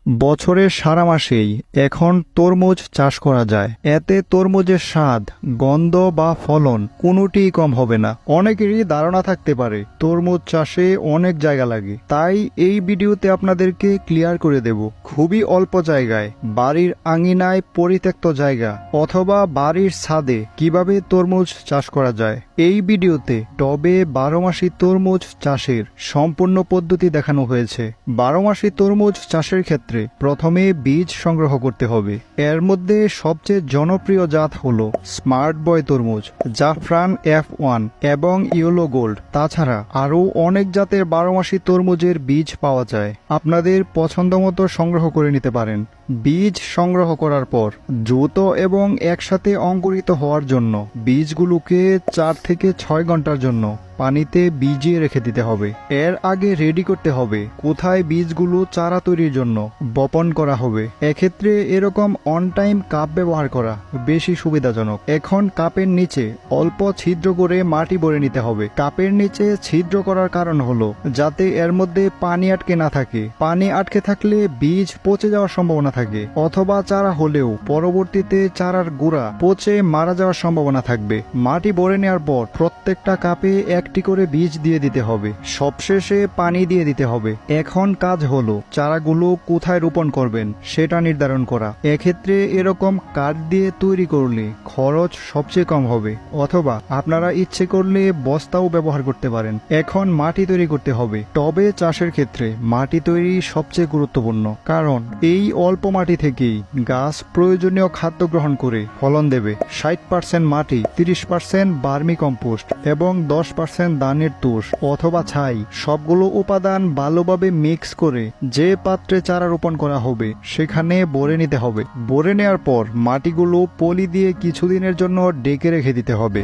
বছরের সারা মাসেই এখন তরমুজ চাষ করা যায়। এতে তরমুজের স্বাদ, গন্ধ বা ফলন কোনোটিই কম হবে না। অনেকেরই ধারণা থাকতে পারে তরমুজ চাষে অনেক জায়গা লাগে, তাই এই ভিডিওতে আপনাদেরকে ক্লিয়ার করে দেব খুবই অল্প জায়গায়, বাড়ির আঙিনায় পরিত্যক্ত জায়গা অথবা বাড়ির ছাদে কিভাবে তরমুজ চাষ করা যায়। এই ভিডিওতে টবে 12 মাসি তরমুজ চাষের সম্পূর্ণ পদ্ধতি দেখানো হয়েছে। 12 মাসি তরমুজ চাষের ক্ষেত্রে প্রথমে বীজ সংগ্রহ করতে হবে। এর মধ্যে সবচেয়ে জনপ্রিয় জাত হলো স্মার্ট বয় তরমুজ, জাফরান F1 এবং ইয়েলো গোল্ড। তাছাড়া আরও অনেক জাতের 12 মাসি তরমুজের বীজ পাওয়া যায়, আপনাদের পছন্দ মতো সংগ্রহ করে নিতে পারেন। বীজ সংগ্রহ করার পর দ্রুত এবং একসাথে অঙ্কুরিত হওয়ার জন্য বীজগুলোকে 4 থেকে 6 ঘন্টার জন্য পানিতে ভিজিয়ে রেখে দিতে হবে। এর আগে রেডি করতে হবে কোথায় বীজগুলো চারা তৈরির জন্য বপন করা হবে। এক্ষেত্রে এরকম অন টাইম কাপ ব্যবহার করা বেশি সুবিধাজনক। এখন কাপের নিচে অল্প ছিদ্র করে মাটি ভরে নিতে হবে। কাপের নিচে ছিদ্র করার কারণ হলো যাতে এর মধ্যে পানি আটকে না থাকে। পানি আটকে থাকলে বীজ পচে যাওয়ার সম্ভাবনা থাকে, অথবা চারা হলেও পরবর্তীতে চারার গোড়া পচে মারা যাওয়ার সম্ভাবনা থাকবে। মাটি ভরে নেওয়ার পর প্রত্যেকটা কাপে একটি করে বীজ দিয়ে দিতে হবে, সবশেষে পানি দিয়ে দিতে হবে। এখন কাজ হলো চারাগুলো কোথায় রোপণ করবেন সেটা নির্ধারণ করা। এক্ষেত্রে এরকম কাঠ দিয়ে তৈরি করলে খরচ সবচেয়ে কম হবে, অথবা আপনারা ইচ্ছে করলে বস্তাও ব্যবহার করতে পারেন। এখন মাটি তৈরি করতে হবে। টবে চাষের ক্ষেত্রে মাটি তৈরি সবচেয়ে গুরুত্বপূর্ণ, কারণ এই অল্প মাটি থেকেই গাছ প্রয়োজনীয় খাদ্য গ্রহণ করে ফলন দেবে। 60% মাটি, 30% বার্মি কম্পোস্ট এবং 10% ধানের তুষ অথবা ছাই, সবগুলো উপাদান ভালোভাবে মিক্স করে যে পাত্রে চারা রোপণ করা হবে সেখানে ভরে নিতে হবে। ভরে নেওয়ার পর মাটিগুলো পলি দিয়ে কিছুদিনের জন্য ঢেকে রেখে দিতে হবে।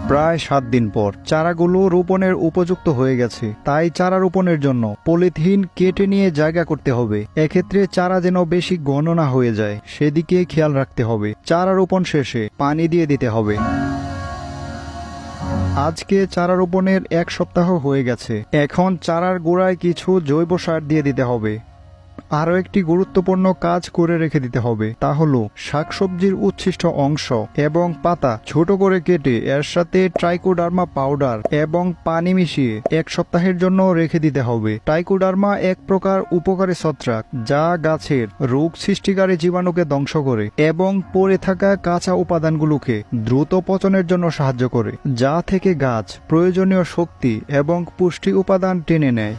প্রায় 7 দিন পর চারাগুলো রোপণের উপযুক্ত হয়ে গেছে, তাই চারা রোপণের জন্য পলিথিন কেটে নিয়ে জায়গা করতে হবে। এক্ষেত্রে চারা যেন বেশি ঘন না হয়ে যায় সেদিকে খেয়াল রাখতে হবে। চারা রোপণ শেষে পানি দিয়ে দিতে হবে। আজকে চারা রোপণের 1 সপ্তাহ হয়ে গেছে। এখন চারার গোড়ায় কিছু জৈব সার দিয়ে দিতে হবে। আরও একটি গুরুত্বপূর্ণ কাজ করে রেখে দিতে হবে, তা হলো শাকসবজির উচ্ছিষ্ট অংশ এবং পাতা ছোট করে কেটে এর সাথে ট্রাইকোডার্মা পাউডার এবং পানি মিশিয়ে 1 সপ্তাহের জন্য রেখে দিতে হবে। ট্রাইকোডার্মা এক প্রকার উপকারী ছত্রাক যা গাছের রোগ সৃষ্টিকারী জীবাণুকে ধ্বংস করে এবং পড়ে থাকা কাঁচা উপাদানগুলোকে দ্রুত পচনের জন্য সাহায্য করে, যা থেকে গাছ প্রয়োজনীয় শক্তি এবং পুষ্টি উপাদান টেনে নেয়।